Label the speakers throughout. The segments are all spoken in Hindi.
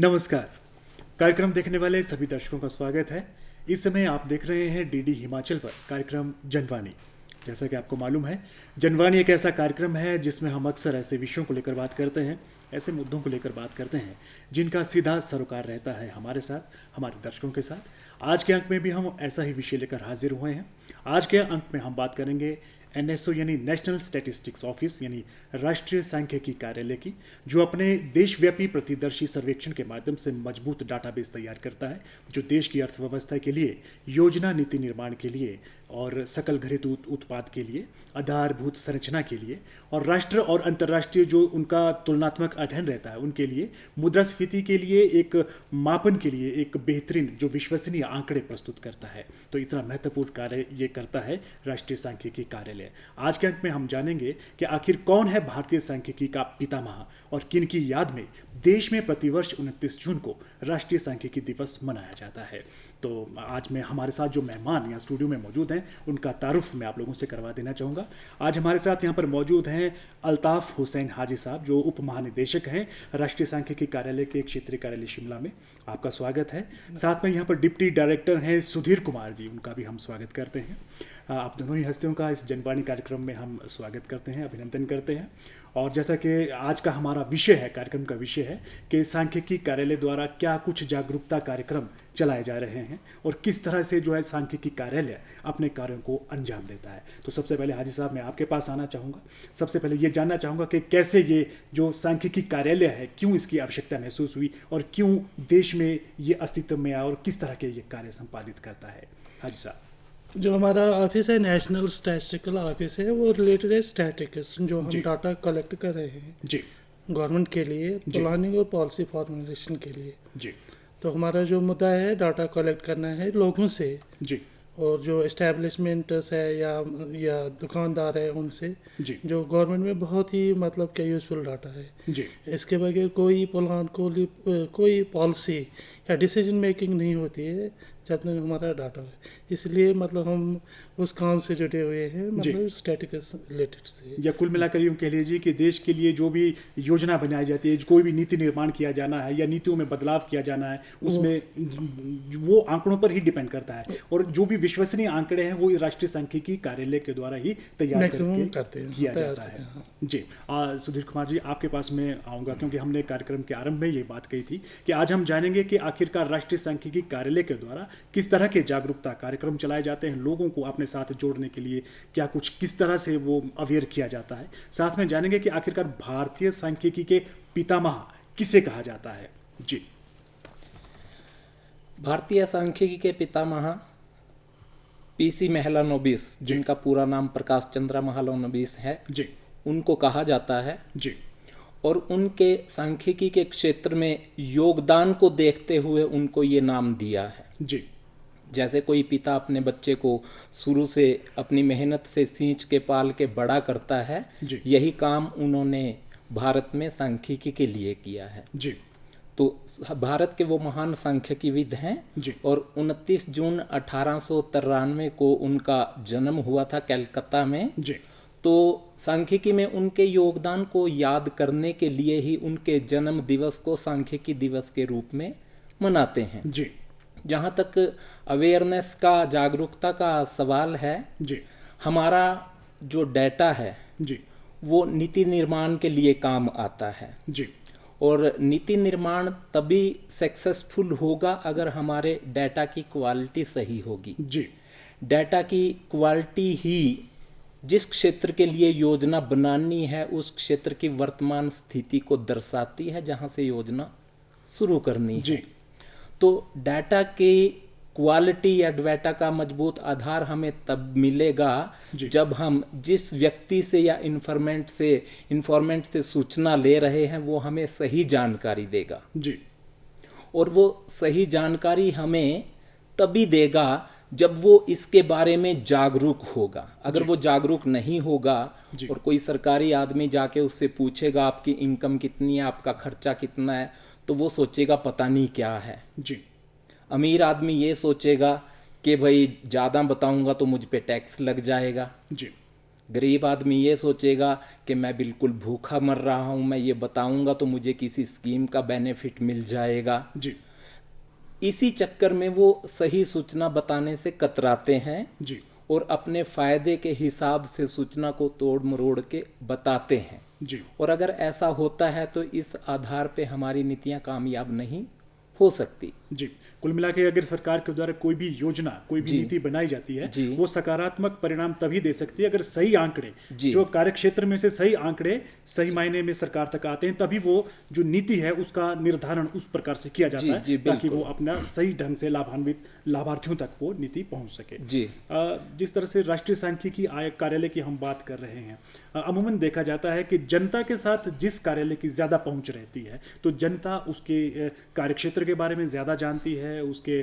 Speaker 1: नमस्कार। कार्यक्रम देखने वाले सभी दर्शकों का स्वागत है। इस समय आप देख रहे हैं डीडी हिमाचल पर कार्यक्रम जनवाणी। जैसा कि आपको मालूम है, जनवाणी एक ऐसा कार्यक्रम है जिसमें हम अक्सर ऐसे विषयों को लेकर बात करते हैं, ऐसे मुद्दों को लेकर बात करते हैं जिनका सीधा सरोकार रहता है हमारे साथ, हमारे दर्शकों के साथ। आज के अंक में भी हम ऐसा ही विषय लेकर हाजिर हुए हैं। आज के अंक में हम बात करेंगे एनएसओ यानी नेशनल स्टैटिस्टिक्स ऑफिस यानी राष्ट्रीय सांख्यिकी कार्यालय की, जो अपने देशव्यापी प्रतिदर्शी सर्वेक्षण के माध्यम से मजबूत डाटाबेस तैयार करता है, जो देश की अर्थव्यवस्था के लिए, योजना नीति निर्माण के लिए और सकल घरेलू उत्पाद के लिए, आधारभूत संरचना के लिए और राष्ट्र और अंतर्राष्ट्रीय जो उनका तुलनात्मक अध्ययन रहता है उनके लिए, मुद्रास्फीति के लिए एक मापन के लिए एक बेहतरीन जो विश्वसनीय आंकड़े प्रस्तुत करता है। तो इतना महत्वपूर्ण कार्य ये करता है राष्ट्रीय सांख्यिकी कार्यालय। आज के अंक में हम जानेंगे कि आखिर कौन है भारतीय सांख्यिकी का पितामह और किन की याद में देश में प्रतिवर्ष 29 जून को राष्ट्रीय सांख्यिकी दिवस मनाया जाता है। तो आज में हमारे साथ जो मेहमान यहाँ स्टूडियो में मौजूद हैं उनका तारुफ मैं आप लोगों से करवा देना चाहूँगा। आज हमारे साथ यहाँ पर मौजूद हैं अल्ताफ हुसैन हाजी साहब, जो उप महानिदेशक हैं राष्ट्रीय सांख्यिकी कार्यालय के क्षेत्रीय कार्यालय शिमला में। आपका स्वागत है। साथ में यहाँ पर डिप्टी डायरेक्टर हैं सुधीर कुमार जी, उनका भी हम स्वागत करते हैं। आप दोनों ही हस्तियों का इस जनवाणी कार्यक्रम में हम स्वागत करते हैं, अभिनंदन करते हैं। और जैसा कि आज का हमारा विषय है, कार्यक्रम का विषय है कि सांख्यिकी कार्यालय द्वारा क्या कुछ जागरूकता कार्यक्रम चलाए जा रहे हैं और किस तरह से जो है सांख्यिकी कार्यालय अपने कार्यों को अंजाम देता है। तो सबसे पहले हाजी साहब मैं आपके पास आना चाहूँगा। सबसे पहले ये जानना चाहूँगा कि कैसे ये जो सांख्यिकी कार्यालय है, क्यों इसकी आवश्यकता महसूस हुई और क्यों देश में ये अस्तित्व में आया और किस तरह के ये कार्य संपादित करता है। हाजी साहब,
Speaker 2: जो हमारा ऑफिस है नेशनल स्टैटिस्टिकल ऑफिस है, वो रिलेटेड है स्टैटिस्टिक्स, जो हम डाटा कलेक्ट कर रहे हैं
Speaker 1: जी
Speaker 2: गवर्नमेंट के लिए, प्लानिंग और पॉलिसी फॉर्मुलेशन के लिए।
Speaker 1: जी
Speaker 2: तो हमारा जो मुद्दा है डाटा कलेक्ट करना है लोगों से
Speaker 1: जी
Speaker 2: और जो एस्टेब्लिशमेंट्स है या दुकानदार है उनसे,
Speaker 1: जी
Speaker 2: जो गवर्नमेंट में बहुत ही मतलब क्या यूज़फुल डाटा है।
Speaker 1: जी
Speaker 2: इसके बगैर कोई प्लान कोई पॉलिसी या डिसीजन मेकिंग नहीं होती है जब तक हमारा डाटा है। इसलिए मतलब हम उस काम से जुड़े हुए हैं, मतलब स्टैटिस्टिक्स रिलेटेड से।
Speaker 1: या कुल मिलाकर यूँ कह लीजिए कि देश के लिए जो भी योजना बनाई जाती है, कोई भी नीति निर्माण किया जाना है या नीतियों में बदलाव किया जाना है, उसमें वो आंकड़ों पर ही डिपेंड करता है और जो भी विश्वसनीय आंकड़े हैं वो राष्ट्रीय सांख्यिकी कार्यालय के द्वारा ही तैयार करके किया जाता है। जी सुधीर कुमार जी, आपके पास मैं आऊँगा क्योंकि हमने कार्यक्रम के आरंभ में ये बात कही थी कि आज हम जानेंगे कि आखिरकार राष्ट्रीय सांख्यिकी कार्यालय के द्वारा किस तरह के जागरूकता कार्यक्रम चलाए जाते हैं, लोगों को अपने साथ जोड़ने के लिए क्या कुछ किस तरह से वो अवेयर किया जाता है। साथ में जानेंगे कि आखिरकार भारतीय सांख्यिकी के पितामह किसे कहा जाता है। जी,
Speaker 3: भारतीय सांख्यिकी के पितामह पीसी महलानोबिस, जिनका पूरा नाम प्रकाश चंद्र महलानोबिस है,
Speaker 1: जी,
Speaker 3: उनको कहा जाता है।
Speaker 1: जी,
Speaker 3: और उनके सांख्यिकी के क्षेत्र में योगदान को देखते हुए उनको ये नाम दिया है।
Speaker 1: जी,
Speaker 3: जैसे कोई पिता अपने बच्चे को शुरू से अपनी मेहनत से सींच के पाल के बड़ा करता है, यही काम उन्होंने भारत में सांख्यिकी के लिए किया है।
Speaker 1: जी,
Speaker 3: तो भारत के वो महान सांख्यिकीविद हैं और 29 जून 1893 को उनका जन्म हुआ था कलकत्ता में।
Speaker 1: जी,
Speaker 3: तो सांख्यिकी में उनके योगदान को याद करने के लिए ही उनके जन्म दिवस को सांख्यिकी दिवस के रूप में मनाते हैं।
Speaker 1: जी,
Speaker 3: जहाँ तक अवेयरनेस का, जागरूकता का सवाल है,
Speaker 1: जी,
Speaker 3: हमारा जो डाटा है
Speaker 1: जी,
Speaker 3: वो नीति निर्माण के लिए काम आता है।
Speaker 1: जी,
Speaker 3: और नीति निर्माण तभी सक्सेसफुल होगा अगर हमारे डाटा की क्वालिटी सही होगी।
Speaker 1: जी,
Speaker 3: डाटा की क्वालिटी ही जिस क्षेत्र के लिए योजना बनानी है उस क्षेत्र की वर्तमान स्थिति को दर्शाती है जहाँ से योजना शुरू करनी है।
Speaker 1: जी,
Speaker 3: तो डाटा की क्वालिटी या डाटा का मजबूत आधार हमें तब मिलेगा जब हम जिस व्यक्ति से या इन्फॉर्मेंट से सूचना ले रहे हैं वो हमें सही जानकारी देगा।
Speaker 1: जी,
Speaker 3: और वो सही जानकारी हमें तभी देगा जब वो इसके बारे में जागरूक होगा। अगर वो जागरूक नहीं होगा और कोई सरकारी आदमी जाके उससे पूछेगा आपकी इनकम कितनी है, आपका खर्चा कितना है, तो वो सोचेगा पता नहीं क्या है।
Speaker 1: जी,
Speaker 3: अमीर आदमी ये सोचेगा कि भाई ज़्यादा बताऊंगा तो मुझ पे टैक्स लग जाएगा।
Speaker 1: जी,
Speaker 3: गरीब आदमी ये सोचेगा कि मैं बिल्कुल भूखा मर रहा हूँ, मैं ये बताऊंगा तो मुझे किसी स्कीम का बेनिफिट मिल जाएगा।
Speaker 1: जी
Speaker 3: इसी चक्कर में वो सही सूचना बताने से कतराते हैं
Speaker 1: जी
Speaker 3: और अपने फायदे के हिसाब से सूचना को तोड़ मरोड़ के बताते हैं।
Speaker 1: जी
Speaker 3: और अगर ऐसा होता है तो इस आधार पे हमारी नीतियां कामयाब नहीं हो सकती।
Speaker 1: जी, कुल मिला के अगर सरकार के द्वारा कोई भी योजना, कोई भी
Speaker 3: जी।
Speaker 1: नीति बनाई जाती है,
Speaker 3: जी।
Speaker 1: वो सकारात्मक परिणाम तभी दे सकती है अगर सही आंकड़े,
Speaker 3: जी।
Speaker 1: जो कार्य क्षेत्र में से सही आंकड़े सही मायने में सरकार तक आते हैं, तभी वो जो नीति है उसका निर्धारण उस प्रकार से किया जाता
Speaker 3: जी,
Speaker 1: है
Speaker 3: जी,
Speaker 1: ताकि
Speaker 3: बिल्कुल।
Speaker 1: वो अपना सही ढंग से लाभार्थियों तक वो नीति पहुंच सके।
Speaker 3: जी।
Speaker 1: जिस तरह से राष्ट्रीय सांख्यिकी कार्यालय की हम बात कर रहे हैं, अमूमन देखा जाता है कि जनता के साथ जिस कार्यालय की ज़्यादा पहुंच रहती है तो जनता उसके कार्यक्षेत्र के बारे में ज़्यादा जानती है, उसके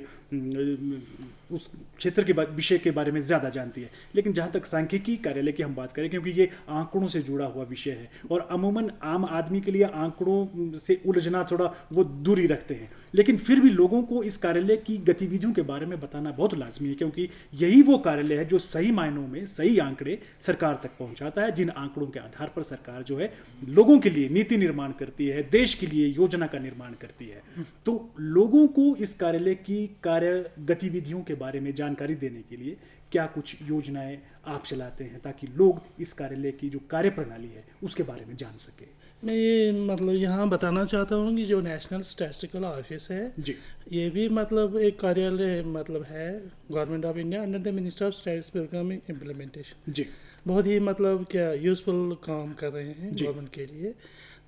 Speaker 1: उस क्षेत्र के विषय के बारे में ज़्यादा जानती है। लेकिन जहाँ तक सांख्यिकी कार्यालय की हम बात करें, क्योंकि ये आंकड़ों से जुड़ा हुआ विषय है और अमूमन आम आदमी के लिए आंकड़ों से उलझना थोड़ा वो दूरी रखते हैं, लेकिन फिर भी लोगों को इस कार्यालय की गतिविधियों के बारे में बताना बहुत लाजमी है, क्योंकि यही वो कार्यालय है जो सही मायनों में सही आंकड़े सरकार तक पहुंचाता है, जिन आंकड़ों के आधार पर सरकार जो है लोगों के लिए नीति निर्माण करती है, देश के लिए योजना का निर्माण करती है। तो लोगों को इस कार्यालय की कार्य गतिविधियों के बारे में जानकारी देने के लिए क्या कुछ योजनाएं आप चलाते हैं ताकि लोग इस कार्यालय की जो कार्य प्रणाली है उसके बारे में जान सके?
Speaker 2: मैं ये मतलब यहाँ बताना चाहता हूँ कि जो नेशनल स्टैटिस्टिकल ऑफिस है
Speaker 1: जी,
Speaker 2: ये भी मतलब एक कार्यालय मतलब है government of India under the minister of statistics programme implementation.
Speaker 1: जी,
Speaker 2: बहुत ही मतलब क्या यूज़फुल काम कर रहे हैं गवर्नमेंट के लिए।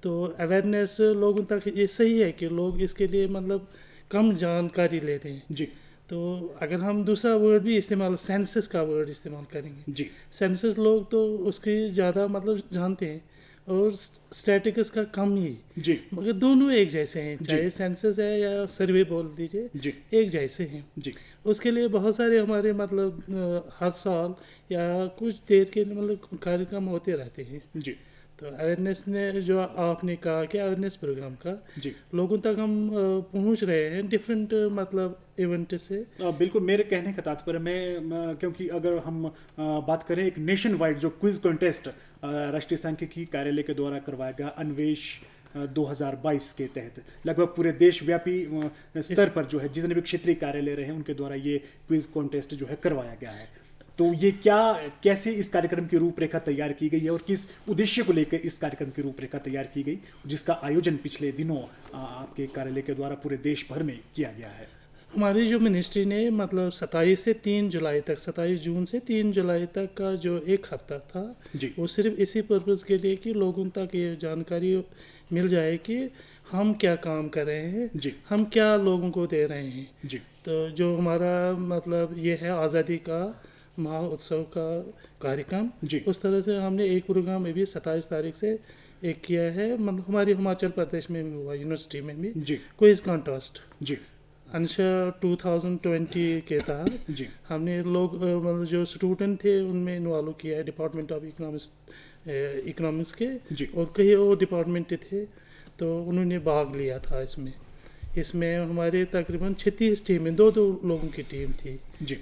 Speaker 2: तो अवेयरनेस लोगों तक ये सही है कि लोग इसके लिए मतलब कम जानकारी लेते हैं।
Speaker 1: जी,
Speaker 2: तो अगर हम दूसरा वर्ड भी इस्तेमाल सेंसस का वर्ड इस्तेमाल करेंगे,
Speaker 1: जी,
Speaker 2: सेंसस लोग तो उसकी ज़्यादा मतलब जानते हैं और स्टैटिस्टिक्स का कम ही,
Speaker 1: जी,
Speaker 2: मगर दोनों एक जैसे हैं, चाहे सेंसस है या सर्वे बोल दीजिए,
Speaker 1: जी,
Speaker 2: एक जैसे हैं।
Speaker 1: जी,
Speaker 2: उसके लिए बहुत सारे हमारे मतलब हर साल या कुछ देर के लिए मतलब कार्यक्रम होते रहते हैं।
Speaker 1: जी,
Speaker 2: तो अवेयरनेस ने जो आपने कहा कि अवेयरनेस प्रोग्राम का
Speaker 1: जी।
Speaker 2: लोगों तक हम पहुंच रहे हैं डिफरेंट मतलब इवेंट से।
Speaker 1: बिल्कुल, मेरे कहने का तात्पर्य मैं क्योंकि अगर हम बात करें एक नेशन वाइड जो क्विज कॉन्टेस्ट राष्ट्रीय सांख्यिकी कार्यालय के द्वारा करवाया गया अन्वेष 2022 के तहत लगभग पूरे देशव्यापी स्तर पर जो है जितने भी क्षेत्रीय कार्यालय रहे उनके द्वारा ये क्विज कॉन्टेस्ट जो है करवाया गया है। तो ये कैसे इस कार्यक्रम की रूपरेखा तैयार की गई है और किस उद्देश्य को लेकर इस कार्यक्रम की रूपरेखा तैयार की गई, जिसका आयोजन पिछले दिनों आपके कार्यालय के द्वारा पूरे देश भर में किया गया है?
Speaker 2: हमारी जो मिनिस्ट्री ने मतलब 27 से 3 जुलाई तक 27 जून से 3 जुलाई तक का जो एक हफ्ता था
Speaker 1: जी,
Speaker 2: वो सिर्फ इसी पर्पज़ के लिए कि लोगों तक ये जानकारी मिल जाए कि हम क्या काम कर रहे हैं,
Speaker 1: जी,
Speaker 2: हम क्या लोगों को दे रहे हैं।
Speaker 1: जी,
Speaker 2: तो जो हमारा मतलब ये है आज़ादी का महोत्सव का कार्यक्रम,
Speaker 1: जी,
Speaker 2: उस तरह से हमने एक प्रोग्राम में भी 27 तारीख से एक किया है। मतलब हमारी हिमाचल प्रदेश में भी हुआ, यूनिवर्सिटी में भी
Speaker 1: जी,
Speaker 2: क्विज कॉन्टेस्ट
Speaker 1: जी,
Speaker 2: अंशा 2020 के तहत
Speaker 1: जी,
Speaker 2: हमने लोग मतलब जो स्टूडेंट थे उनमें इन्वॉल्व किया है, डिपार्टमेंट ऑफ इकोनॉमिक्स के
Speaker 1: जी,
Speaker 2: और कई और डिपार्टमेंट थे, तो उन्होंने भाग लिया था इसमें हमारे तकरीबन 36 टीमें, दो लोगों की टीम थी।
Speaker 1: जी,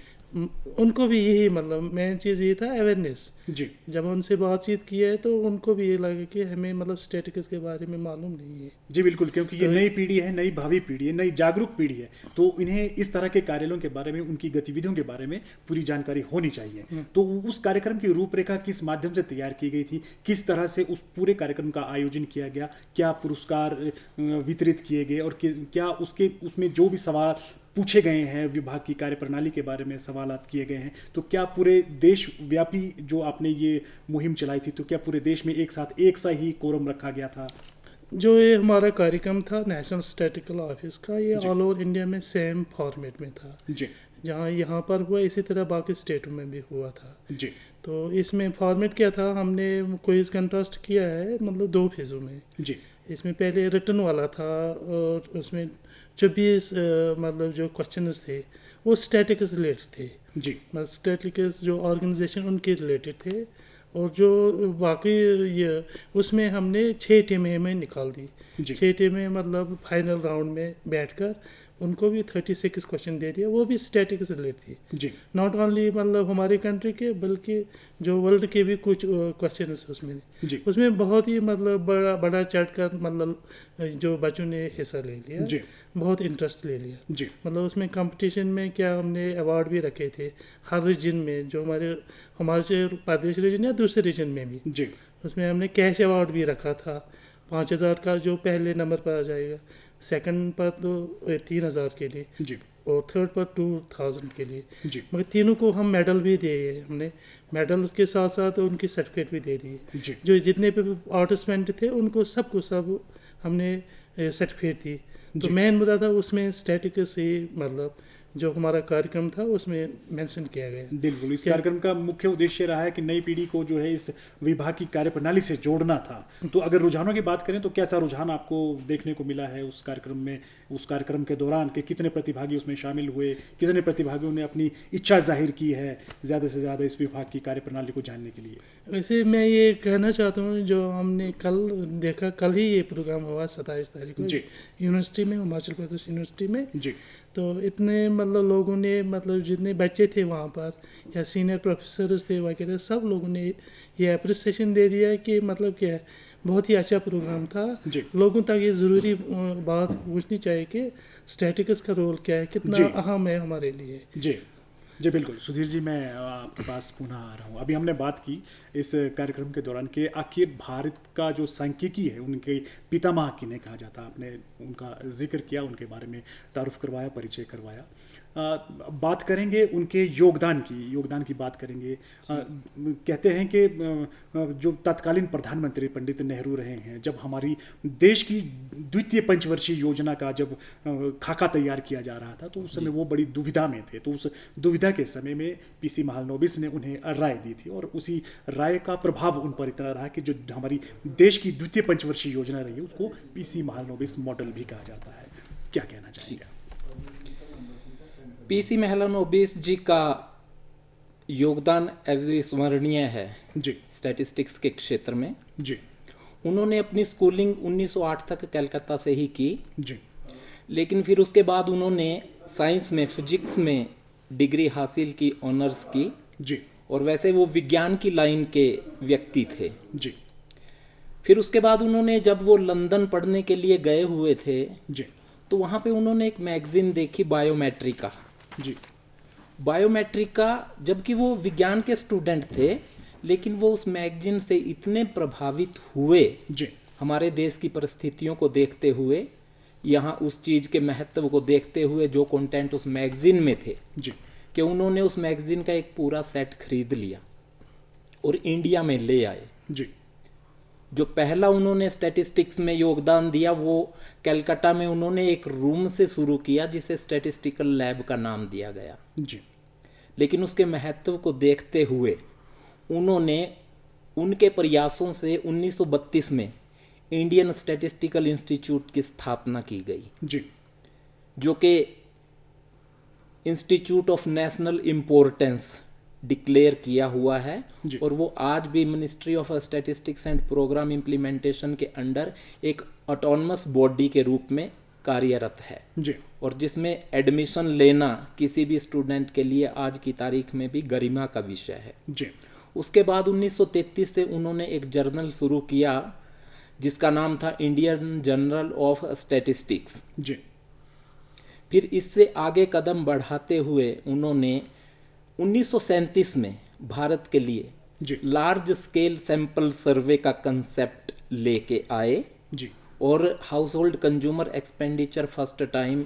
Speaker 2: उनको भी यही मतलब मेन चीज़ ये था अवेयरनेस।
Speaker 1: जी,
Speaker 2: जब उनसे बातचीत की है तो उनको भी ये लगा कि हमें मतलब स्टैटिस्टिक्स के बारे में मालूम नहीं है।
Speaker 1: जी, बिल्कुल, क्योंकि ये नई पीढ़ी है, नई भावी पीढ़ी है, नई जागरूक पीढ़ी है, तो इन्हें इस तरह के कार्यालयों के बारे में, उनकी गतिविधियों के बारे में पूरी जानकारी होनी चाहिए। तो उस कार्यक्रम की रूपरेखा किस माध्यम से तैयार की गई थी, किस तरह से उस पूरे कार्यक्रम का आयोजन किया गया, क्या पुरस्कार वितरित किए गए और क्या उसमें जो भी सवाल पूछे गए हैं, विभाग की कार्यप्रणाली के बारे में सवालात किए गए हैं, तो क्या पूरे देश व्यापी जो आपने ये मुहिम चलाई थी, तो क्या पूरे देश में एक सा ही कोरम रखा गया था?
Speaker 2: जो ये हमारा कार्यक्रम था नेशनल स्टैटिस्टिकल ऑफिस का, ये ऑल ओवर इंडिया में सेम फॉर्मेट में था।
Speaker 1: जी,
Speaker 2: जहाँ यहाँ पर हुआ इसी तरह बाकी स्टेटों में भी हुआ था।
Speaker 1: जी,
Speaker 2: तो इसमें फॉर्मेट क्या था, हमने क्विज कंटेस्ट किया है मतलब 2 फेज़ों में।
Speaker 1: जी,
Speaker 2: इसमें पहले रिटन वाला था और उसमें 24 मतलब जो क्वेश्चंस थे वो स्टैटिस्टिक्स रिलेटेड थे।
Speaker 1: जी,
Speaker 2: मतलब स्टैटिस्टिक्स जो ऑर्गेनाइजेशन उनके रिलेटेड थे, और जो बाकी ये उसमें हमने 6 टीमें में निकाल दी।
Speaker 1: जी,
Speaker 2: 6 टीमें मतलब फाइनल राउंड में बैठकर उनको भी 36 क्वेश्चन दे दिया, वो भी स्टैटिक से रिलेटेड थी।
Speaker 1: जी
Speaker 2: नॉट ओनली मतलब हमारी कंट्री के बल्कि जो वर्ल्ड के भी कुछ क्वेश्चन उसमें
Speaker 1: जी
Speaker 2: उसमें बहुत ही मतलब बड़ा बड़ा चढ़ कर मतलब जो बच्चों ने हिस्सा ले लिया,
Speaker 1: जी
Speaker 2: बहुत इंटरेस्ट ले लिया।
Speaker 1: जी
Speaker 2: मतलब उसमें कंपटीशन में क्या हमने अवार्ड भी रखे थे हर रीजन में, जो हमारे से प्रदेश रीजन या दूसरे रीजन में भी।
Speaker 1: जी
Speaker 2: उसमें हमने कैश अवार्ड भी रखा था 5,000 का, जो पहले नंबर पर आ जाएगा, सेकंड पर तो 3,000 के लिए,
Speaker 1: जी
Speaker 2: और थर्ड पर 2,000 के लिए।
Speaker 1: जी
Speaker 2: मगर तीनों को हम मेडल भी दिए, हमने मेडल के साथ साथ उनकी सर्टिफिकेट भी दे दिए।
Speaker 1: जी
Speaker 2: जो जितने भी पार्टिसिपेंट थे उनको सब हमने सर्टिफिकेट दी। तो
Speaker 1: जी।
Speaker 2: मेन मुद्दा था उसमें स्टैटिक्स ही, मतलब जो हमारा कार्यक्रम था उसमें मेंशन किया गया।
Speaker 1: बिल्कुल, इस कार्यक्रम का मुख्य उद्देश्य रहा है कि नई पीढ़ी को जो है इस विभाग की कार्यप्रणाली से जोड़ना था। तो अगर रुझानों की बात करें तो कैसा रुझान आपको देखने को मिला है उस कार्यक्रम में, उस कार्यक्रम के दौरान, कि कितने प्रतिभागी उसमें शामिल हुए, कितने प्रतिभागियों ने अपनी इच्छा जाहिर की है ज़्यादा से ज़्यादा इस विभाग की कार्यप्रणाली को जानने के लिए?
Speaker 2: वैसे मैं ये कहना चाहता हूँ, जो हमने कल देखा, कल ही ये प्रोग्राम हुआ 27 तारीख को
Speaker 1: जी
Speaker 2: यूनिवर्सिटी में, हिमाचल प्रदेश यूनिवर्सिटी में।
Speaker 1: जी
Speaker 2: तो इतने मतलब लोगों ने, मतलब जितने बच्चे थे वहाँ पर या सीनियर प्रोफेसर्स थे वगैरह, सब लोगों ने ये अप्रिसिएशन दे दिया कि मतलब क्या है, बहुत ही अच्छा प्रोग्राम था।
Speaker 1: जी
Speaker 2: लोगों तक ये ज़रूरी बात पूछनी चाहिए कि स्टैटिक्स का रोल क्या है, कितना
Speaker 1: जी।
Speaker 2: अहम है हमारे लिए।
Speaker 1: जी जी बिल्कुल। सुधीर जी, मैं आपके पास पुनः आ रहा हूँ। अभी हमने बात की इस कार्यक्रम के दौरान कि आखिर भारत का जो सांख्यिकी है उनके पितामह किन्हें कहा जाता है, आपने उनका जिक्र किया, उनके बारे में तारुफ करवाया, परिचय करवाया। बात करेंगे उनके योगदान की बात करेंगे। कहते हैं कि जो तत्कालीन प्रधानमंत्री पंडित नेहरू रहे हैं, जब हमारी देश की द्वितीय पंचवर्षीय योजना का जब खाका तैयार किया जा रहा था, तो उस समय वो बड़ी दुविधा में थे। तो उस दुविधा के समय में पीसी महालनोबिस ने उन्हें राय दी थी, और उसी राय का प्रभाव उन पर इतना रहा कि जो हमारी देश की द्वितीय पंचवर्षीय योजना रही है उसको पीसी महालनोबिस मॉडल भी कहा जाता है। क्या कहना चाहेंगे?
Speaker 3: पीसी महालनोबिस जी का योगदान अविस्मरणीय है
Speaker 1: जी
Speaker 3: स्टैटिस्टिक्स के क्षेत्र में।
Speaker 1: जी
Speaker 3: उन्होंने अपनी स्कूलिंग 1908 तक कलकत्ता से ही की,
Speaker 1: जी
Speaker 3: लेकिन फिर उसके बाद उन्होंने साइंस में, फिजिक्स में डिग्री हासिल की, ऑनर्स की।
Speaker 1: जी
Speaker 3: और वैसे वो विज्ञान की लाइन के व्यक्ति थे।
Speaker 1: जी
Speaker 3: फिर उसके बाद उन्होंने, जब वो लंदन पढ़ने के लिए गए हुए थे,
Speaker 1: जी
Speaker 3: तो वहाँ पे उन्होंने एक मैगजीन देखी, बायोमेट्रिका।
Speaker 1: जी
Speaker 3: बायोमेट्रिका, जबकि वो विज्ञान के स्टूडेंट थे, लेकिन वो उस मैगजीन से इतने प्रभावित हुए,
Speaker 1: जी
Speaker 3: हमारे देश की परिस्थितियों को देखते हुए, यहाँ उस चीज़ के महत्व को देखते हुए, जो कंटेंट उस मैगजीन में थे,
Speaker 1: जी
Speaker 3: कि उन्होंने उस मैगजीन का एक पूरा सेट खरीद लिया और इंडिया में ले आए।
Speaker 1: जी
Speaker 3: जो पहला उन्होंने स्टैटिस्टिक्स में योगदान दिया, वो कलकत्ता में उन्होंने एक रूम से शुरू किया जिसे स्टैटिस्टिकल लैब का नाम दिया गया।
Speaker 1: जी
Speaker 3: लेकिन उसके महत्व को देखते हुए उन्होंने, उनके प्रयासों से 1932 में इंडियन स्टैटिस्टिकल इंस्टीट्यूट की स्थापना की गई,
Speaker 1: जी
Speaker 3: जो कि institute of national importance declare किया हुआ है।
Speaker 1: जी।
Speaker 3: और वो आज भी ministry of statistics and programme implementation के अंडर एक ऑटोनमस बॉडी के रूप में कार्यरत है,
Speaker 1: जी
Speaker 3: और जिसमें एडमिशन लेना किसी भी स्टूडेंट के लिए आज की तारीख में भी गरिमा का विषय है।
Speaker 1: जी
Speaker 3: उसके बाद 1933 से उन्होंने एक जर्नल शुरू किया जिसका नाम था इंडियन जर्नल ऑफ स्टैटिस्टिक्स।
Speaker 1: जी
Speaker 3: फिर इससे आगे कदम बढ़ाते हुए उन्होंने 1937 में भारत के लिए
Speaker 1: जी
Speaker 3: लार्ज स्केल सैंपल सर्वे का कंसेप्ट लेके आए,
Speaker 1: जी
Speaker 3: और house hold consumer expenditure first time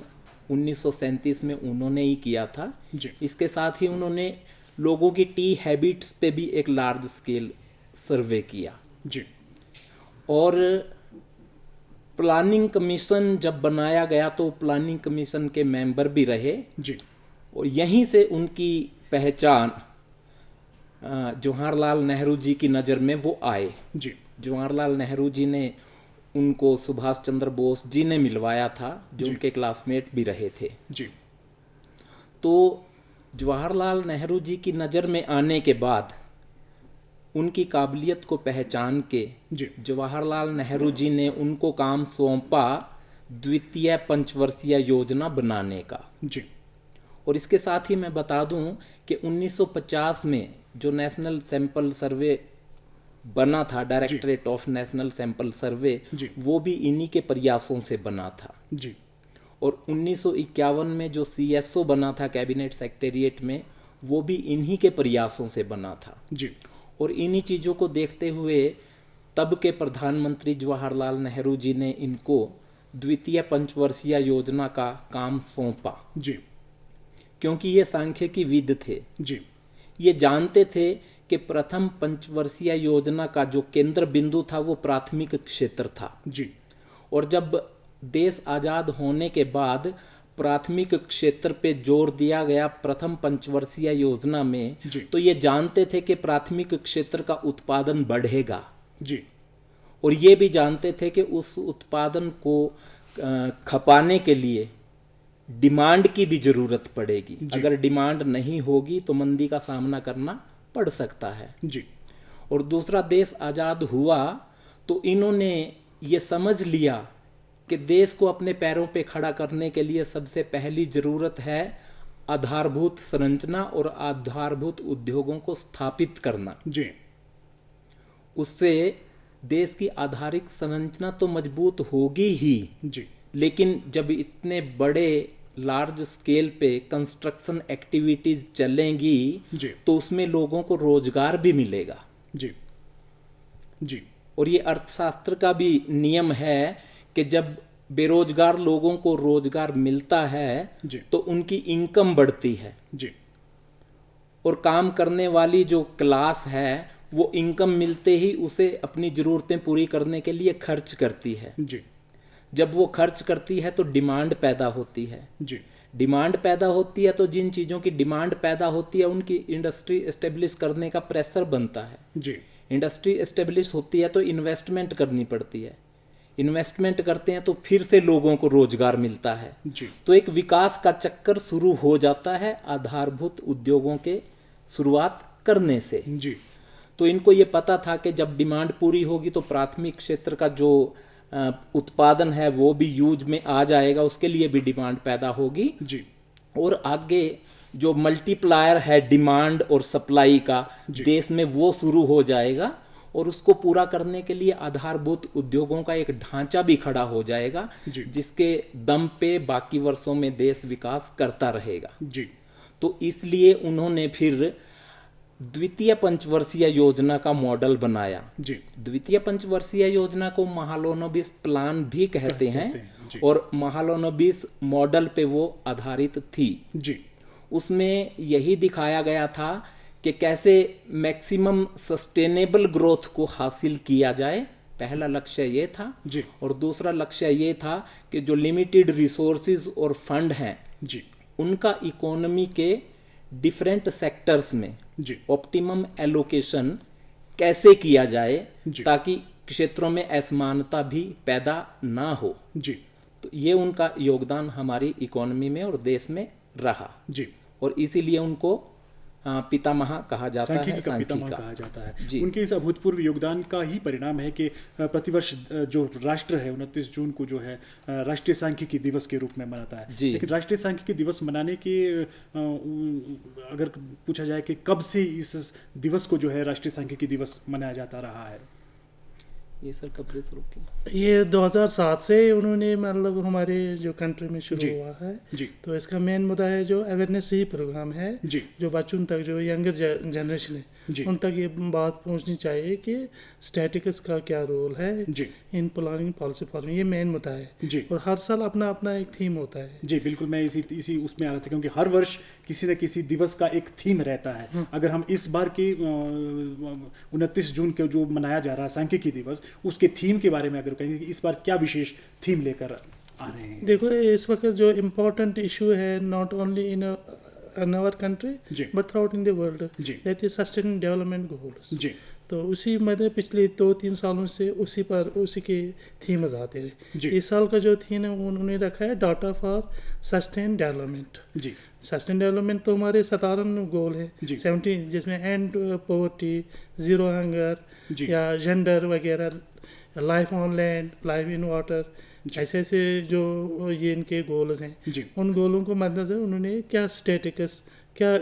Speaker 3: 1937 में उन्होंने ही किया था।
Speaker 1: जी
Speaker 3: इसके साथ ही उन्होंने लोगों की टी हैबिट्स पे भी एक लार्ज स्केल सर्वे किया।
Speaker 1: जी
Speaker 3: और प्लानिंग कमीशन जब बनाया गया तो प्लानिंग कमीशन के मेंबर भी रहे,
Speaker 1: जी
Speaker 3: और यहीं से उनकी पहचान जवाहरलाल नेहरू जी की नज़र में वो आए।
Speaker 1: जी
Speaker 3: जवाहरलाल नेहरू जी ने उनको सुभाष चंद्र बोस जी ने मिलवाया था, जो
Speaker 1: जी।
Speaker 3: उनके क्लासमेट भी रहे थे।
Speaker 1: जी
Speaker 3: तो जवाहरलाल नेहरू जी की नज़र में आने के बाद उनकी काबिलियत को पहचान के
Speaker 1: जी
Speaker 3: जवाहरलाल नेहरू जी ने उनको काम सौंपा द्वितीय पंचवर्षीय योजना बनाने का।
Speaker 1: जी
Speaker 3: और इसके साथ ही मैं बता दूं कि 1950 में जो नेशनल सैंपल सर्वे बना था, directorate of national sample survey,
Speaker 1: जी।
Speaker 3: वो भी इन्हीं के प्रयासों से बना था।
Speaker 1: जी
Speaker 3: और 1951 में जो CSO बना था कैबिनेट सेक्रेटेरिएट में, वो भी इन्हीं के प्रयासों से बना था।
Speaker 1: जी
Speaker 3: और इन्हीं चीज़ों को देखते हुए तब के प्रधानमंत्री जवाहरलाल नेहरू जी ने इनको द्वितीय पंचवर्षीय योजना का काम सौंपा,
Speaker 1: जी
Speaker 3: क्योंकि ये सांख्यिकीविद थे।
Speaker 1: जी
Speaker 3: ये जानते थे कि प्रथम पंचवर्षीय योजना का जो केंद्र बिंदु था वो प्राथमिक क्षेत्र था।
Speaker 1: जी
Speaker 3: और जब देश आज़ाद होने के बाद प्राथमिक क्षेत्र पे जोर दिया गया प्रथम पंचवर्षीय योजना में,
Speaker 1: जी।
Speaker 3: तो ये जानते थे कि प्राथमिक क्षेत्र का उत्पादन बढ़ेगा।
Speaker 1: जी
Speaker 3: और ये भी जानते थे कि उस उत्पादन को खपाने के लिए डिमांड की भी जरूरत पड़ेगी। अगर डिमांड नहीं होगी तो मंदी का सामना करना पड़ सकता है।
Speaker 1: जी
Speaker 3: और दूसरा, देश आज़ाद हुआ तो इन्होंने ये समझ लिया कि देश को अपने पैरों पे खड़ा करने के लिए सबसे पहली ज़रूरत है आधारभूत संरचना और आधारभूत उद्योगों को स्थापित करना।
Speaker 1: जी
Speaker 3: उससे देश की आधारिक संरचना तो मजबूत होगी ही,
Speaker 1: जी
Speaker 3: लेकिन जब इतने बड़े लार्ज स्केल पे कंस्ट्रक्शन एक्टिविटीज चलेंगी
Speaker 1: जी
Speaker 3: तो उसमें लोगों को रोजगार भी मिलेगा।
Speaker 1: जी जी
Speaker 3: और ये अर्थशास्त्र का भी नियम है कि जब बेरोजगार लोगों को रोजगार मिलता है
Speaker 1: जी
Speaker 3: तो उनकी इनकम बढ़ती है,
Speaker 1: जी
Speaker 3: और काम करने वाली जो क्लास है वो इनकम मिलते ही उसे अपनी ज़रूरतें पूरी करने के लिए खर्च करती है।
Speaker 1: जी
Speaker 3: जब वो खर्च करती है तो डिमांड पैदा होती है।
Speaker 1: जी
Speaker 3: डिमांड पैदा होती है तो जिन चीज़ों की डिमांड पैदा होती है उनकी इंडस्ट्री एस्टेब्लिश करने का प्रेशर बनता है।
Speaker 1: जी
Speaker 3: इंडस्ट्री एस्टेब्लिश होती है तो इन्वेस्टमेंट करनी पड़ती है। इन्वेस्टमेंट करते हैं तो फिर से लोगों को रोजगार मिलता है।
Speaker 1: जी
Speaker 3: तो एक विकास का चक्कर शुरू हो जाता है आधारभूत उद्योगों के शुरुआत करने से।
Speaker 1: जी
Speaker 3: तो इनको ये पता था कि जब डिमांड पूरी होगी तो प्राथमिक क्षेत्र का जो उत्पादन है वो भी यूज में आ जाएगा, उसके लिए भी डिमांड पैदा होगी।
Speaker 1: जी
Speaker 3: और आगे जो मल्टीप्लायर है डिमांड और सप्लाई का देश में वो शुरू हो जाएगा, और उसको पूरा करने के लिए आधारभूत उद्योगों का एक ढांचा भी खड़ा हो जाएगा जिसके दम पे बाकी वर्षों में देश विकास करता रहेगा।
Speaker 1: जी
Speaker 3: तो इसलिए उन्होंने फिर द्वितीय पंचवर्षीय योजना का मॉडल बनाया।
Speaker 1: जी
Speaker 3: द्वितीय पंचवर्षीय योजना को महालोनोबिस प्लान भी कहते हैं,
Speaker 1: जी।
Speaker 3: और महालोनोबिस मॉडल पे वो आधारित थी।
Speaker 1: जी
Speaker 3: उसमें यही दिखाया गया था कि कैसे मैक्सिमम सस्टेनेबल ग्रोथ को हासिल किया जाए, पहला लक्ष्य ये था।
Speaker 1: जी
Speaker 3: और दूसरा लक्ष्य ये था कि जो लिमिटेड रिसोर्सेज और फंड हैं
Speaker 1: जी
Speaker 3: उनका इकोनॉमी के डिफरेंट सेक्टर्स में
Speaker 1: जी
Speaker 3: ऑप्टिमम एलोकेशन कैसे किया जाए
Speaker 1: जी।
Speaker 3: ताकि क्षेत्रों में असमानता भी पैदा ना हो।
Speaker 1: जी
Speaker 3: तो ये उनका योगदान हमारी इकोनॉमी में और देश में रहा,
Speaker 1: जी
Speaker 3: और इसीलिए उनको पितामह कहा जाता है,
Speaker 1: सांख्यिकी का पितामह
Speaker 3: सांख्यिकी
Speaker 1: कहा जाता है।
Speaker 3: जी।
Speaker 1: उनके इस अभूतपूर्व योगदान का ही परिणाम है कि प्रतिवर्ष जो राष्ट्र है 29 जून को जो है राष्ट्रीय सांख्यिकी दिवस के रूप में मनाता है।
Speaker 3: जी।
Speaker 1: लेकिन राष्ट्रीय सांख्यिकी दिवस मनाने के अगर पूछा जाए कि कब से इस दिवस को जो है राष्ट्रीय सांख्यिकी दिवस मनाया जाता रहा है,
Speaker 3: ये सर कब से शुरू किया?
Speaker 2: ये 2007 से उन्होंने मतलब हमारे जो कंट्री में शुरू
Speaker 1: जी।
Speaker 2: हुआ है।
Speaker 1: जी
Speaker 2: तो इसका मेन मुद्दा है जो अवेयरनेस ही प्रोग्राम है,
Speaker 1: जी
Speaker 2: जो बच्चों तक, जो यंगर जनरेशन है
Speaker 1: जी
Speaker 2: उन तक ये बात पहुंचनी चाहिए कि स्टैटिस्टिक्स का क्या रोल है
Speaker 1: जी
Speaker 2: इन प्लानिंग पॉलिसी फॉर्मिंग। ये मेन मुद्दा है,
Speaker 1: जी
Speaker 2: और हर साल अपना अपना एक थीम होता है।
Speaker 1: जी बिल्कुल, मैं इसी उसमें आ रहा था क्योंकि हर वर्ष किसी न किसी दिवस का एक थीम रहता है। अगर हम इस बार की 29 जून के जो मनाया जा रहा है सांख्यिकी दिवस, उसके थीम के बारे में अगर कहेंगे कि इस बार क्या विशेष थीम लेकर आ रहे हैं?
Speaker 2: देखो, इस वक्त जो इम्पोर्टेंट इशू है not only in our country
Speaker 1: जी
Speaker 2: but through in the world,
Speaker 1: जी
Speaker 2: that is sustainable development goals.
Speaker 1: जी
Speaker 2: तो उसी में पिछले 2-3 सालों से उसी के थीम्स आते
Speaker 1: जी।
Speaker 2: रहे। इस साल का जो थीम है उन्होंने रखा है डाटा फॉर सस्टेन डेवलपमेंट।
Speaker 1: जी
Speaker 2: सस्टेन डेवलपमेंट तो हमारे 17 गोल है,
Speaker 1: जी।
Speaker 2: 17, जिसमें एंड पॉवर्टी, जीरो हंगर
Speaker 1: जी
Speaker 2: या जेंडर वगैरह, life on land, life in water, ऐसे ऐसे जो ये इनके गोल्स हैं,
Speaker 1: जी
Speaker 2: उन गोलों को मद्देनजर उन्होंने क्या स्टैटिकस, क्या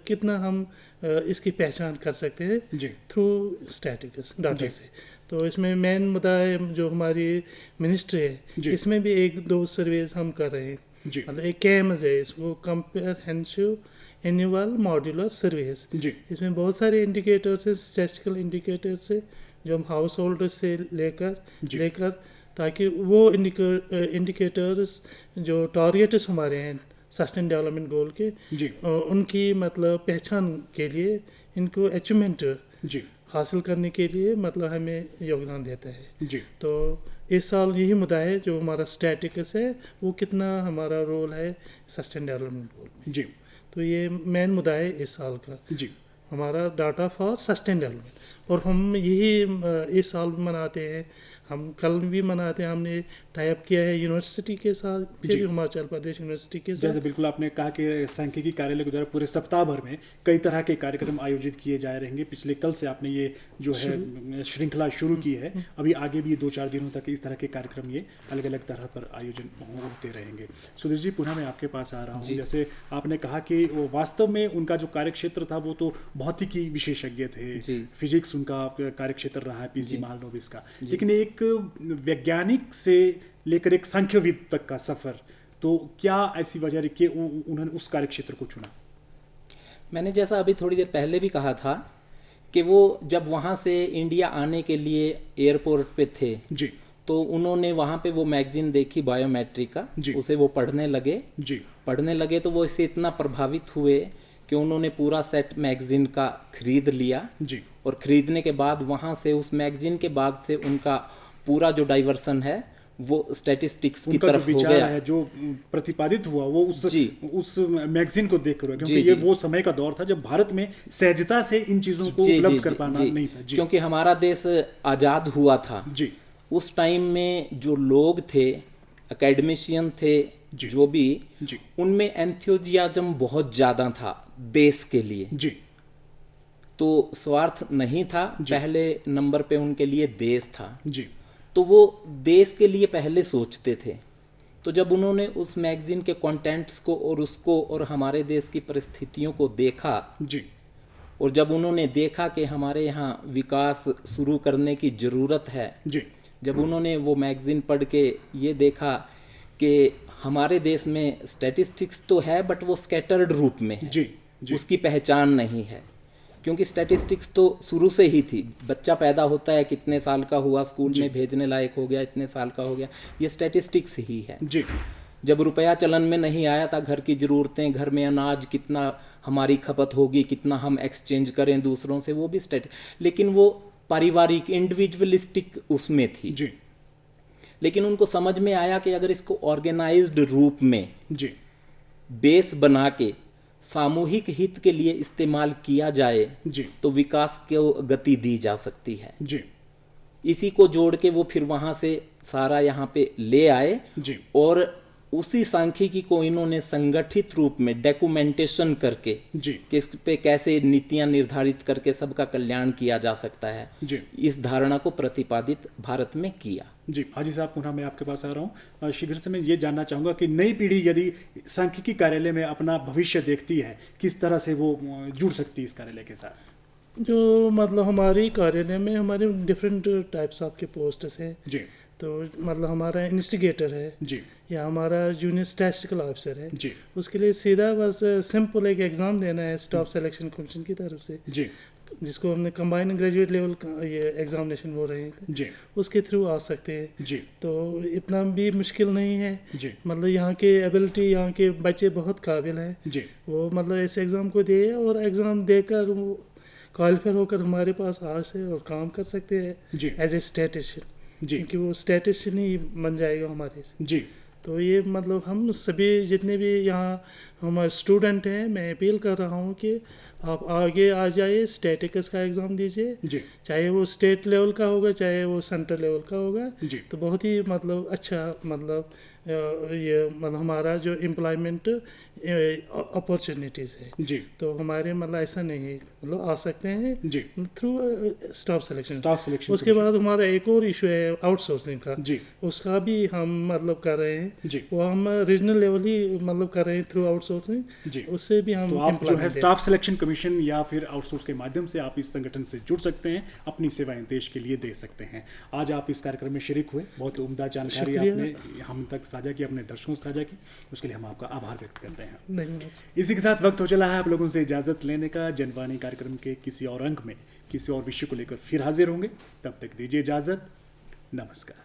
Speaker 2: कितना हम इसकी पहचान कर सकते हैं
Speaker 1: जी
Speaker 2: थ्रू स्टैटिकस डाटा
Speaker 1: जी।
Speaker 2: से। तो इसमें मेन मुद्दा है जो हमारी मिनिस्ट्री है,
Speaker 1: जी।
Speaker 2: इसमें भी एक दो सर्वेज हम कर रहे हैं।
Speaker 1: जी
Speaker 2: मतलब एक कैम्स है, इसको कंप्रहेंसिव एनुअल मॉड्यूलर सर्वेज।
Speaker 1: जी
Speaker 2: इसमें बहुत सारे इंडिकेटर्स हैं, स्टैटिस्टिकल इंडिकेटर्स है जो हम हाउस होल्डर से
Speaker 1: जी।
Speaker 2: लेकर ताकि वो इंडिकेटर्स जो टारगेट्स हमारे हैं सस्टेन डेवलपमेंट गोल के,
Speaker 1: जी
Speaker 2: उनकी मतलब पहचान के लिए, इनको अचीवमेंट
Speaker 1: जी
Speaker 2: हासिल करने के लिए मतलब हमें योगदान देता है।
Speaker 1: जी
Speaker 2: तो इस साल यही मुद्दा है जो हमारा स्टैटिकस है, वो कितना हमारा रोल है सस्टेन डेवलपमेंट गोल में।
Speaker 1: जी
Speaker 2: तो ये मेन मुद्दा है इस साल का,
Speaker 1: जी
Speaker 2: हमारा डाटा फॉर सस्टेन डेवलपमेंट। और हम यही इस साल मनाते हैं, हम कल भी मनाते हैं। हमने टाइप किया है यूनिवर्सिटी के साथ, फिर हिमाचल प्रदेश यूनिवर्सिटी के
Speaker 1: जैसे
Speaker 2: साथ।
Speaker 1: बिल्कुल आपने कहा कि सांख्यिकी कार्यालय के द्वारा पूरे सप्ताह भर में कई तरह के कार्यक्रम आयोजित किए जा रहेंगे। पिछले कल से आपने ये जो है श्रृंखला शुरू की है, अभी आगे भी 2-4 दिनों तक इस तरह के कार्यक्रम ये अलग अलग तरह पर आयोजन होते रहेंगे। सुधीर जी, पुनः मैं आपके पास आ रहा हूँ। जैसे आपने कहा कि वो वास्तव में उनका जो कार्यक्षेत्र था वो तो भौतिकी विशेषज्ञ थे, फिजिक्स उनका कार्यक्षेत्र रहा है, पीजी महालनोबिस का, लेकिन एक वैज्ञानिक से लेकर एक सांख्यविद तक का सफर, तो क्या ऐसी वजह रही कि उन्होंने उस कार्यक्षेत्र को चुना?
Speaker 3: मैंने जैसा अभी थोड़ी देर पहले भी कहा था कि वो जब वहाँ से इंडिया आने के लिए एयरपोर्ट पे थे
Speaker 1: जी
Speaker 3: तो उन्होंने वहाँ पे वो मैगजीन देखी बायोमेट्रिक का, उसे वो पढ़ने लगे। तो वो इससे इतना प्रभावित हुए कि उन्होंने पूरा सेट मैगजीन का खरीद लिया
Speaker 1: जी।
Speaker 3: और खरीदने के बाद वहाँ से उस मैगजीन के बाद से उनका पूरा जो डाइवर्सन है वो स्टैटिस्टिक्स की तरफ हो गया
Speaker 1: है, जो प्रतिपादित हुआ वो उस मैगजीन को देखकर हुआ, क्योंकि
Speaker 3: जी,
Speaker 1: ये वो समय का दौर था जब भारत में सहजता से इन चीजों को उपलब्ध कर पाना नहीं था। जी।
Speaker 3: क्योंकि हमारा देश आजाद हुआ था
Speaker 1: जी।
Speaker 3: उस टाइम में जो लोग थे, एकेडमिशियन थे, जो भी
Speaker 1: जी।
Speaker 3: उनमें एंथुजियाज्म बहुत ज्यादा था देश के लिए।
Speaker 1: जी।
Speaker 3: तो स्वार्थ नहीं था, पहले नंबर पे उनके लिए देश था।
Speaker 1: जी।
Speaker 3: तो वो देश के लिए पहले सोचते थे। तो जब उन्होंने उस मैगजीन के कंटेंट्स को और उसको और हमारे देश की परिस्थितियों को देखा
Speaker 1: जी।
Speaker 3: और जब उन्होंने देखा कि हमारे यहाँ विकास शुरू करने की ज़रूरत है
Speaker 1: जी।
Speaker 3: जब उन्होंने वो मैगजीन पढ़ के ये देखा कि हमारे देश में स्टैटिस्टिक्स तो है बट वो स्कैटर्ड रूप में है,
Speaker 1: जी।
Speaker 3: उसकी पहचान नहीं है। क्योंकि स्टैटिस्टिक्स तो शुरू से ही थी, बच्चा पैदा होता है, कितने साल का हुआ, स्कूल में भेजने लायक हो गया, इतने साल का हो गया, ये स्टैटिस्टिक्स ही है।
Speaker 1: जी।
Speaker 3: जब रुपया चलन में नहीं आया था, घर की ज़रूरतें, घर में अनाज कितना हमारी खपत होगी, कितना हम एक्सचेंज करें दूसरों से, वो भी लेकिन वो पारिवारिक इंडिविजुअलिस्टिक उसमें थी।
Speaker 1: जी।
Speaker 3: लेकिन उनको समझ में आया कि अगर इसको ऑर्गेनाइज्ड रूप में
Speaker 1: जी।
Speaker 3: बेस बना के सामूहिक हित के लिए इस्तेमाल किया जाए
Speaker 1: जी।
Speaker 3: तो विकास को गति दी जा सकती है।
Speaker 1: जी।
Speaker 3: इसी को जोड़ के वो फिर वहां से सारा यहाँ पे ले आए
Speaker 1: जी।
Speaker 3: और उसी सांख्यिकी को इन्होंने संगठित रूप में डॉक्यूमेंटेशन करके
Speaker 1: जी।
Speaker 3: कि इस पे कैसे नीतियां निर्धारित करके सबका कल्याण किया जा सकता है,
Speaker 1: जी।
Speaker 3: इस धारणा को प्रतिपादित भारत में किया।
Speaker 1: जी। हाजी साहब, पुनः मैं आपके पास आ रहा हूँ। शीघ्र से मैं ये जानना चाहूँगा कि नई पीढ़ी यदि सांख्यिकी कार्यालय में अपना भविष्य देखती है, किस तरह से वो जुड़ सकती है इस कार्यालय के साथ?
Speaker 2: जो मतलब हमारी कार्यालय में हमारे डिफरेंट टाइप्स ऑफ के पोस्ट्स हैं।
Speaker 1: जी।
Speaker 2: तो मतलब हमारा इन्वेस्टिगेटर है
Speaker 1: जी।
Speaker 2: या हमारा जूनियर स्टैटिस्टिकल ऑफिसर है
Speaker 1: जी।
Speaker 2: उसके लिए सीधा बस सिंपल एक एग्ज़ाम देना है स्टाफ सिलेक्शन कमीशन की तरफ से,
Speaker 1: जी।
Speaker 2: जिसको हमने कंबाइंड ग्रेजुएट लेवल का ये एग्जामिनेशन बोल रहे थे,
Speaker 1: जी।
Speaker 2: उसके थ्रू आ सकते हैं।
Speaker 1: जी।
Speaker 2: तो इतना भी मुश्किल नहीं है।
Speaker 1: जी।
Speaker 2: मतलब यहाँ के एबिलिटी, यहाँ के बच्चे बहुत काबिल हैं।
Speaker 1: जी।
Speaker 2: वो मतलब इस एग्ज़ाम को दे और एग्ज़ाम देकर वो क्वालिफाई होकर हमारे पास आ से और काम कर सकते हैं एज ए स्टैटिस्टिशियन।
Speaker 1: जी।
Speaker 2: क्योंकि वो स्टैटिस्टिशियन ही बन जाएगा हमारे से।
Speaker 1: जी।
Speaker 2: तो ये मतलब हम सभी जितने भी यहाँ हम स्टूडेंट हैं, मैं अपील कर रहा हूँ कि आप आगे आ जाइए, स्टैटिकस का एग्ज़ाम दीजिए,
Speaker 1: जी
Speaker 2: चाहे वो स्टेट लेवल का होगा चाहे वो सेंट्रल लेवल का होगा।
Speaker 1: जी
Speaker 2: तो बहुत ही मतलब अच्छा मतलब ये मतलब हमारा जो एम्प्लॉयमेंट अपॉर्चुनिटीज़ है,
Speaker 1: जी
Speaker 2: तो हमारे मतलब ऐसा नहीं है, मतलब आ सकते हैं
Speaker 1: जी
Speaker 2: through staff selection.
Speaker 1: Staff selection
Speaker 2: उसके बाद हमारा एक और इशू है आउटसोर्सिंग का,
Speaker 1: जी
Speaker 2: उसका भी हम मतलब कर रहे हैं,
Speaker 1: जी
Speaker 2: वो हम रीजनल लेवल ही मतलब कर रहे हैं थ्रू आउटसोर्सिंग,
Speaker 1: जी।
Speaker 2: उससे भी हम
Speaker 1: तो आप जो है
Speaker 2: employment दे-
Speaker 1: स्टाफ सिलेक्शन कमीशन या फिर आउटसोर्स के माध्यम से आप इस संगठन से जुड़ सकते हैं, अपनी सेवाएं देश के लिए दे सकते हैं। आज आप इस कार्यक्रम में शरीक हुए, बहुत उम्दा जानकारी
Speaker 2: शुक्रिया।
Speaker 1: आपने हम तक साझा की, अपने दर्शकों से साझा की, उसके लिए हम आपका आभार व्यक्त करते हैं।
Speaker 2: धन्यवाद।
Speaker 1: इसी के साथ वक्त हो चला है आप लोगों से इजाजत लेने का। जनवाणी कार्यक्रम के किसी और अंक में किसी और विषय को लेकर फिर हाजिर होंगे, तब तक दीजिए इजाजत। नमस्कार।